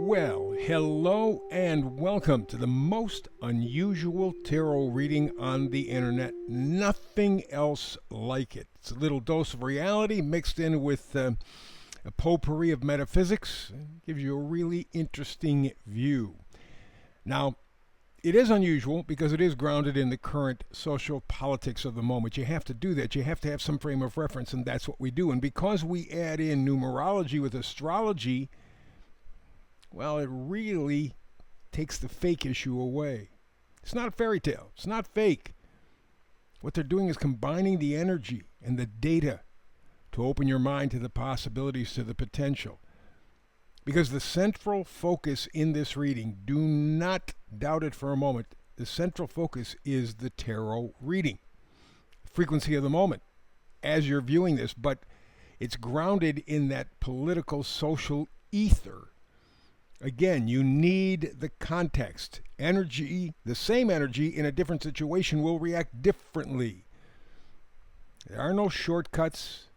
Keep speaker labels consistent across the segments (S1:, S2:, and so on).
S1: Well, hello and welcome to the most unusual tarot reading on the internet. Nothing else like it. It's a little dose of reality mixed in with a potpourri of metaphysics. It gives you a really interesting view. Now, it is unusual because it is grounded in the current social politics of the moment. You have to do that. You have to have some frame of reference, and that's what we do. And because we add in numerology with astrology, well, it really takes the fake issue away. It's not a fairy tale. It's not fake. What they're doing is combining the energy and the data to open your mind to the possibilities, to the potential. Because the central focus in this reading, do not doubt it for a moment, the central focus is the tarot reading. Frequency of the moment as you're viewing this, but it's grounded in that political, social ether. Again, you need the context. Energy, the same energy in a different situation will react differently. There are no shortcuts.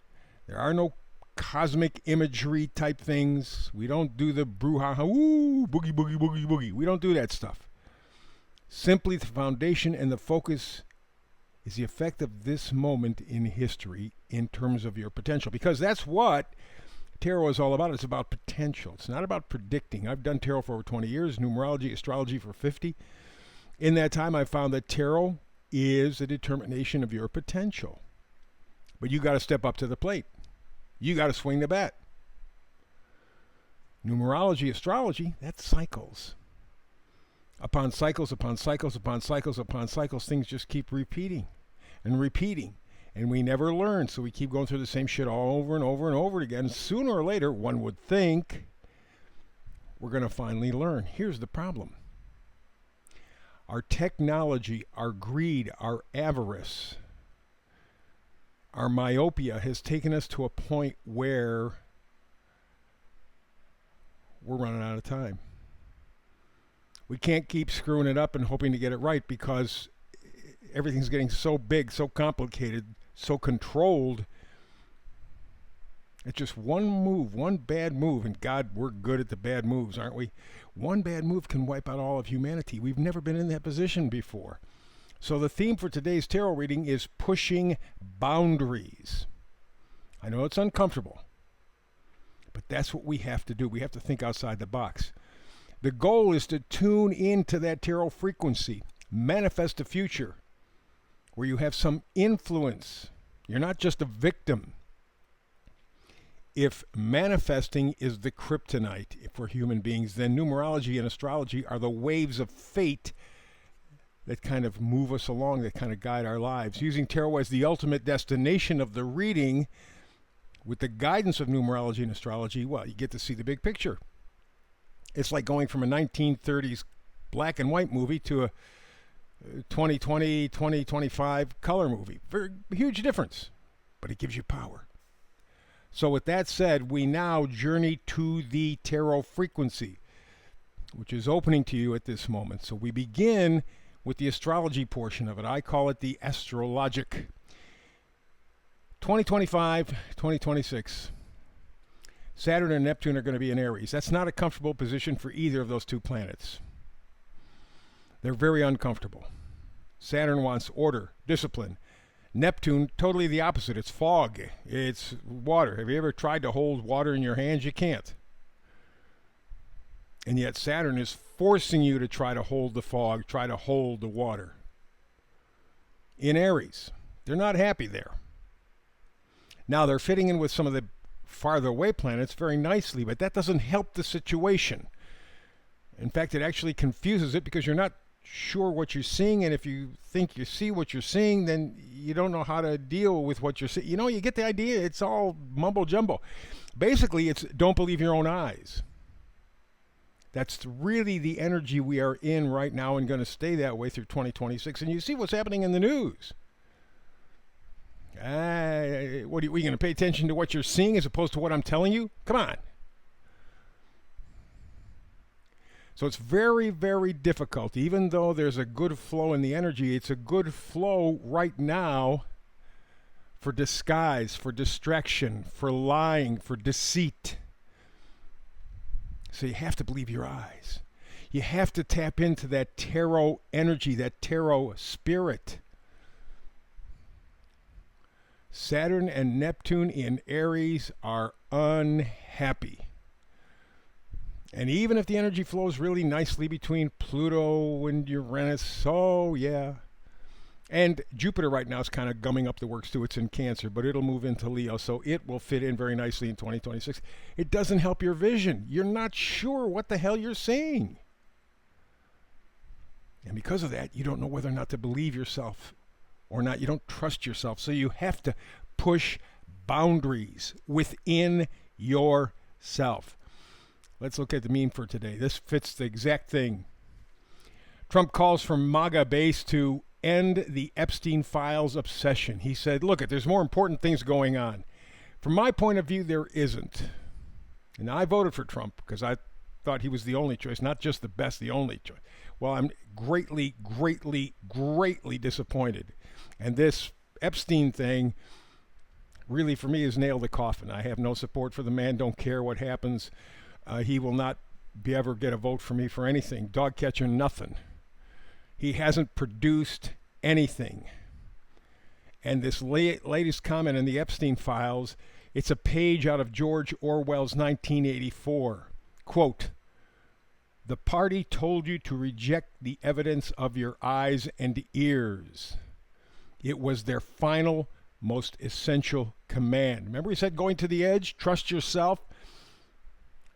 S1: There are no cosmic imagery type things. We don't do the brouhaha, ooh, boogie, boogie, boogie, boogie. We don't do that stuff. Simply the foundation and the focus is the effect of this moment in history in terms of your potential. Because that's what tarot is all about. It's about potential. It's not about predicting. I've done tarot for over 20 years, numerology, astrology for 50. In that time, I found that tarot is a determination of your potential. But you got to step up to the plate. You got to swing the bat. Numerology, astrology, that's cycles. Upon cycles, upon cycles, upon cycles, upon cycles, things just keep repeating and repeating. And we never learn, so we keep going through the same shit all over and over and over again. Sooner or later, one would think, we're going to finally learn. Here's the problem. Our technology, our greed, our avarice, our myopia has taken us to a point where we're running out of time. We can't keep screwing it up and hoping to get it right because everything's getting so big, so complicated, so controlled. It's just one move, one bad move, and God, we're good at the bad moves, aren't we? One bad move can wipe out all of humanity. We've never been in that position before. So the theme for today's tarot reading is pushing boundaries. I know it's uncomfortable, but that's what we have to do. We have to think outside the box. The goal is to tune into that tarot frequency, manifest a future where you have some influence. You're not just a victim. If manifesting is the kryptonite for human beings, then numerology and astrology are the waves of fate that kind of move us along, that kind of guide our lives. Using tarot as the ultimate destination of the reading, with the guidance of numerology and astrology, well, you get to see the big picture. It's like going from a 1930s black and white movie to a 2020, 2025 color movie. Very huge difference, but it gives you power. So with that said, we now journey to the tarot frequency, which is opening to you at this moment. So we begin with the astrology portion of it. I call it the astrologic. 2025, 2026. Saturn and Neptune are going to be in Aries. That's not a comfortable position for either of those two planets. They're very uncomfortable. Saturn wants order, discipline. Neptune, totally the opposite. It's fog. It's water. Have you ever tried to hold water in your hands? You can't. And yet Saturn is forcing you to try to hold the fog, try to hold the water. In Aries, they're not happy there. Now they're fitting in with some of the farther away planets very nicely, but that doesn't help the situation. In fact, it actually confuses it because you're not sure what you're seeing, and if you think you see what you're seeing, then you don't know how to deal with what you're seeing. You know, you get the idea. It's all mumbo jumbo. Basically, it's don't believe your own eyes. That's really the energy we are in right now and going to stay that way through 2026. And you see what's happening in the news. What are we going to pay attention to what you're seeing as opposed to what I'm telling you? Come on. So it's very, very difficult. Even though there's a good flow in the energy, it's a good flow right now for disguise, for distraction, for lying, for deceit. So you have to believe your eyes. You have to tap into that tarot energy, that tarot spirit. Saturn and Neptune in Aries are unhappy. And even if the energy flows really nicely between Pluto and Uranus, oh yeah. And Jupiter right now is kind of gumming up the works too. It's in Cancer, but it'll move into Leo, so it will fit in very nicely in 2026. It doesn't help your vision. You're not sure what the hell you're seeing. And because of that, you don't know whether or not to believe yourself or not. You don't trust yourself. So you have to push boundaries within yourself. Let's look at the meme for today. This fits the exact thing. Trump calls for MAGA base to end the Epstein files obsession. He said, look, there's more important things going on. From my point of view, there isn't. And I voted for Trump because I thought he was the only choice, not just the best, the only choice. Well, I'm greatly, greatly, greatly disappointed. And this Epstein thing really, for me, has nailed the coffin. I have no support for the man. Don't care what happens. He will not ever get a vote for me for anything. Dog catcher, nothing. He hasn't produced anything. And this latest comment in the Epstein files, it's a page out of George Orwell's 1984. Quote, "The party told you to reject the evidence of your eyes and ears. It was their final, most essential command." Remember he said going to the edge, trust yourself?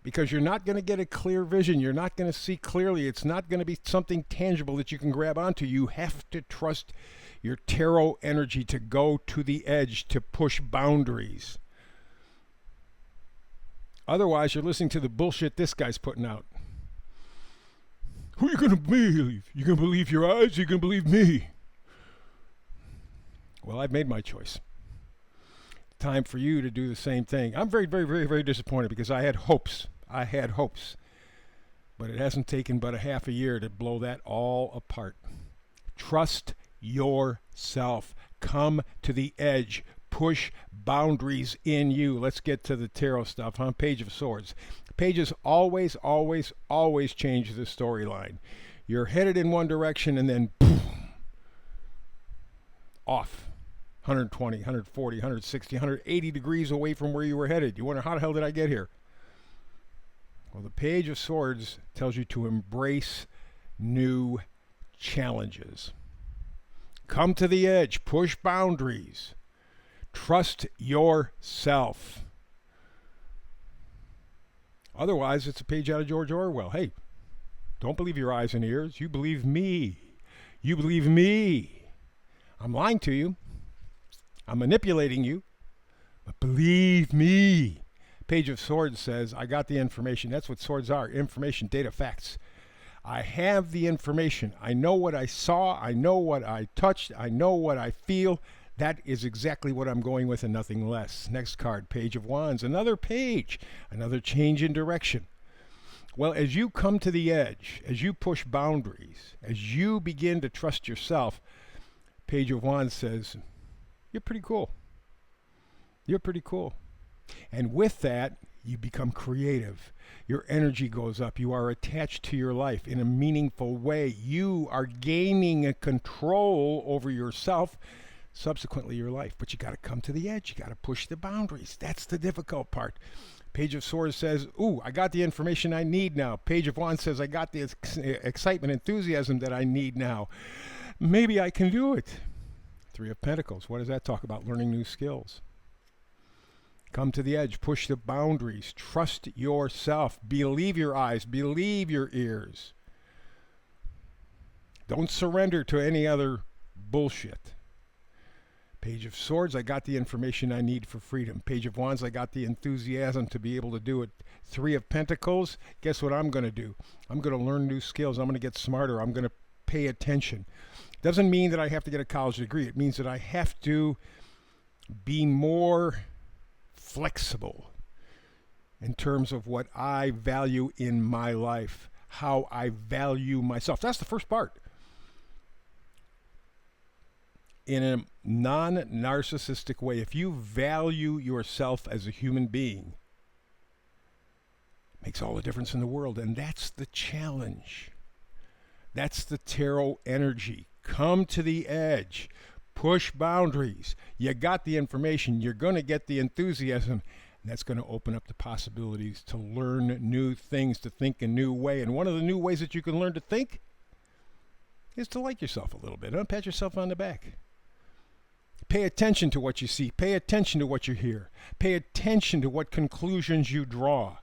S1: Because you're not going to get a clear vision. You're not going to see clearly. It's not going to be something tangible that you can grab onto. You have to trust your tarot energy to go to the edge, to push boundaries. Otherwise, you're listening to the bullshit this guy's putting out. Who are you going to believe? You going to believe your eyes? Or you going to believe me? Well, I've made my choice. Time for you to do the same thing. I'm very, very, very, very disappointed because I had hopes. But it hasn't taken but a half a year to blow that all apart. Trust yourself. Come to the edge. Push boundaries in you. Let's get to the tarot stuff. On Page of Swords. Pages always, always, always change the storyline. You're headed in one direction and then boom, off. 120, 140, 160, 180 degrees away from where you were headed. You wonder, how the hell did I get here? Well, the Page of Swords tells you to embrace new challenges. Come to the edge. Push boundaries. Trust yourself. Otherwise, it's a page out of George Orwell. Hey, don't believe your eyes and ears. You believe me. You believe me. I'm lying to you. I'm manipulating you. But believe me. Page of Swords says, I got the information. That's what swords are. Information, data, facts. I have the information. I know what I saw. I know what I touched. I know what I feel. That is exactly what I'm going with and nothing less. Next card, Page of Wands. Another page. Another change in direction. Well, as you come to the edge, as you push boundaries, as you begin to trust yourself, Page of Wands says, you're pretty cool. You're pretty cool. And with that, you become creative. Your energy goes up. You are attached to your life in a meaningful way. You are gaining a control over yourself, subsequently your life. But you got to come to the edge. You got to push the boundaries. That's the difficult part. Page of Swords says, ooh, I got the information I need now. Page of Wands says, I got the excitement, enthusiasm that I need now. Maybe I can do it. Three of Pentacles. What does that talk about? Learning new skills. Come to the edge. Push the boundaries. Trust yourself. Believe your eyes. Believe your ears. Don't surrender to any other bullshit. Page of Swords, I got the information I need for freedom. Page of Wands, I got the enthusiasm to be able to do it. Three of Pentacles, guess what I'm going to do? I'm going to learn new skills. I'm going to get smarter. I'm going to pay attention. Doesn't mean that I have to get a college degree. It means that I have to be more flexible in terms of what I value in my life, how I value myself. That's the first part. In a non-narcissistic way, if you value yourself as a human being, Makes all the difference in the world. And that's the challenge. That's the tarot energy. Come to the edge. Push boundaries. You got the information. You're going to get the enthusiasm. And that's going to open up the possibilities to learn new things, to think a new way. And one of the new ways that you can learn to think is to like yourself a little bit. Don't pat yourself on the back. Pay attention to what you see. Pay attention to what you hear. Pay attention to what conclusions you draw.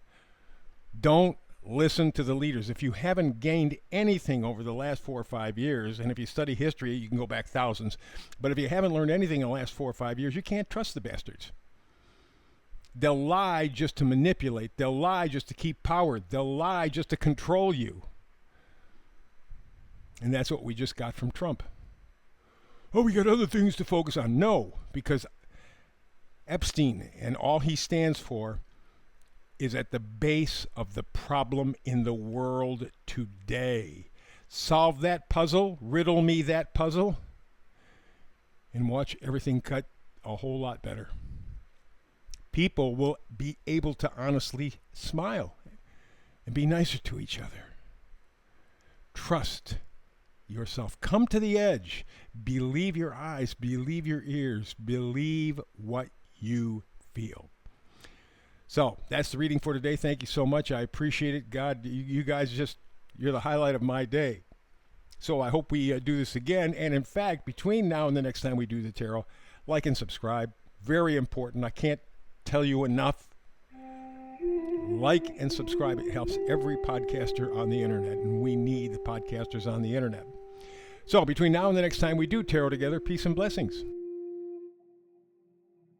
S1: Don't listen to the leaders. If you haven't gained anything over the last 4 or 5 years, and if you study history, you can go back thousands, but if you haven't learned anything in the last 4 or 5 years, you can't trust the bastards. They'll lie just to manipulate. They'll lie just to keep power. They'll lie just to control you. And that's what we just got from Trump. Oh, we got other things to focus on. No, because Epstein and all he stands for is at the base of the problem in the world today. Solve that puzzle, riddle me that puzzle, and watch everything cut a whole lot better. People will be able to honestly smile and be nicer to each other. Trust yourself. Come to the edge. Believe your eyes. Believe your ears. Believe what you feel. So that's the reading for today. Thank you so much. I appreciate it. God, you guys you're the highlight of my day. So I hope we do this again. And in fact, between now and the next time we do the tarot, like and subscribe. Very important. I can't tell you enough. Like and subscribe. It helps every podcaster on the internet, and we need the podcasters on the internet. So between now and the next time we do tarot together, peace and blessings.